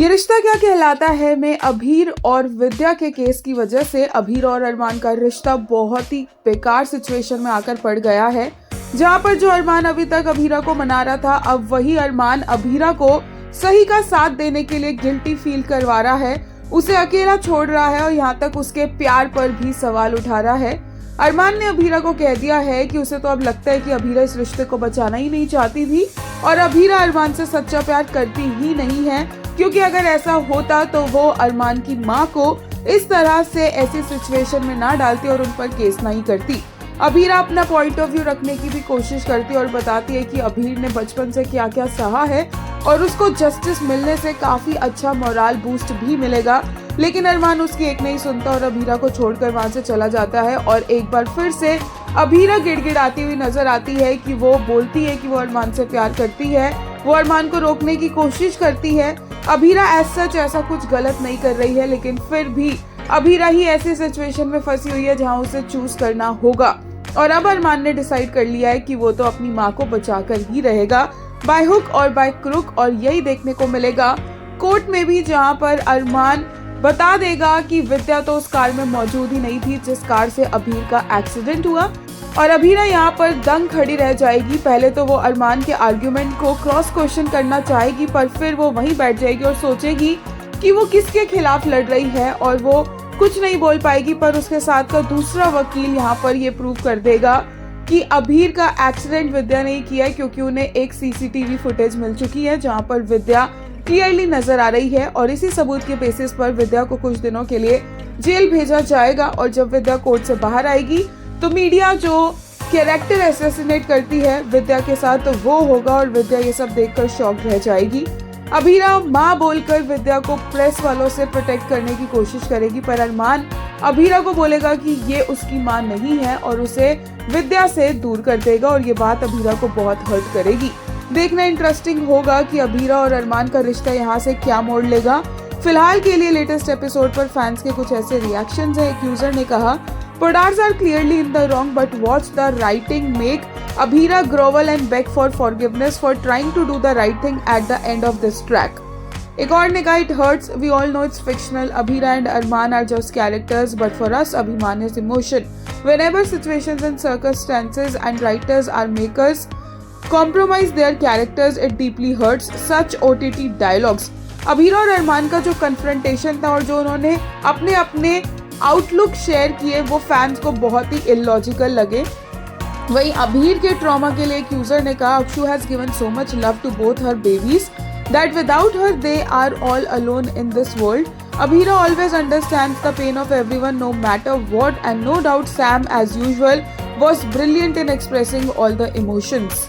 ये रिश्ता क्या कहलाता है में अभीर और विद्या के केस की वजह से अभीर और अरमान का रिश्ता बहुत ही बेकार सिचुएशन में आकर पड़ गया है। जहां पर जो अरमान अभी तक अभीरा को मना रहा था, अब वही अरमान अभीरा को सही का साथ देने के लिए गिल्टी फील करवा रहा है, उसे अकेला छोड़ रहा है और यहाँ तक उसके प्यार पर भी सवाल उठा रहा है। अरमान ने अभीरा को कह दिया है कि उसे तो अब लगता है कि अभीरा इस रिश्ते को बचाना ही नहीं चाहती थी और अभीरा अरमान से सच्चा प्यार करती ही नहीं है, क्योंकि अगर ऐसा होता तो वो अरमान की माँ को इस तरह से ऐसी सिचुएशन में ना डालती और उन पर केस नहीं करती। अभीरा अपना पॉइंट ऑफ व्यू रखने की भी कोशिश करती और बताती है कि अभीर ने बचपन से क्या क्या सहा है और उसको जस्टिस मिलने से काफी अच्छा मोरल बूस्ट भी मिलेगा। लेकिन अरमान उसकी एक नहीं सुनता और अभीरा को छोड़कर वहां से चला जाता है और एक बार फिर से अभीरा गिड़गिड़ाती हुई नजर आती है कि वो बोलती है कि वो अरमान से प्यार करती है, वो अरमान को रोकने की कोशिश करती है। अभीरा एज सच ऐसा कुछ गलत नहीं कर रही है, लेकिन फिर भी अभीरा ही ऐसी सिचुएशन में फंसी हुई है जहां उसे चूज करना होगा और अब अरमान ने डिसाइड कर लिया है कि वो तो अपनी माँ को बचाकर ही रहेगा, बाय हुक और बाय क्रुक। और यही देखने को मिलेगा कोर्ट में भी, जहां पर अरमान बता देगा कि विद्या तो उस कार में मौजूद ही नहीं थी जिस कार से अभीर का एक्सीडेंट हुआ और अभीरा यहाँ पर दंग खड़ी रह जाएगी। पहले तो वो अरमान के आर्ग्यूमेंट को क्रॉस क्वेश्चन करना चाहेगी, पर फिर वो वहीं बैठ जाएगी और सोचेगी कि वो किसके खिलाफ लड़ रही है और वो कुछ नहीं बोल पाएगी। पर उसके साथ का दूसरा वकील यहाँ पर ये प्रूव कर देगा कि अभीर का एक्सीडेंट विद्या ने किया है, क्योंकि उन्हें एक सीसीटीवी फुटेज मिल चुकी है जहाँ पर विद्या क्लियरली नजर आ रही है और इसी सबूत के बेसिस पर विद्या को कुछ दिनों के लिए जेल भेजा जाएगा। और जब विद्या कोर्ट से बाहर आएगी तो मीडिया जो कैरेक्टर असैसिनेट करती है विद्या के साथ, तो वो होगा और विद्या ये सब देखकर शॉक रह जाएगी। अभीरा माँ बोलकर विद्या को प्रेस वालों से प्रोटेक्ट करने की कोशिश करेगी, पर अरमान अभीरा को बोलेगा कि ये उसकी माँ नहीं है और उसे विद्या से दूर कर देगा और ये बात अभीरा को बहुत हर्ट करेगी। देखना इंटरेस्टिंग होगा कि अभीरा और अरमान का रिश्ता यहाँ से क्या मोड़ लेगा। फिलहाल के लिए लेटेस्ट एपिसोड पर फैंस के कुछ ऐसे रिएक्शंस हैं। एक यूजर ने कहा, Poddars are clearly in the wrong, but watch the writing make Abhira grovel and beg for forgiveness for trying to do the right thing at the end of this track. एक और ने कहा, it hurts, we all know it's fictional, Abhira and Arman are just characters, but for us, Abhiman is emotion. Whenever situations and circumstances and writers or makers compromise their characters, it deeply hurts. Such OTT dialogues. Abhira और अरमान का जो confrontation था और जो उन्होंने अपने outlook share किए वो फैंस को बहुत ही इलॉजिकल लगे। वहीं अभीर के ट्रॉमा के लिए एक यूजर ने कहा, Akshu has given so much love to both her babies that without her they are all alone in this world. Abhira always understands the pain of everyone no matter what, and no doubt Sam as usual was brilliant in expressing all the emotions.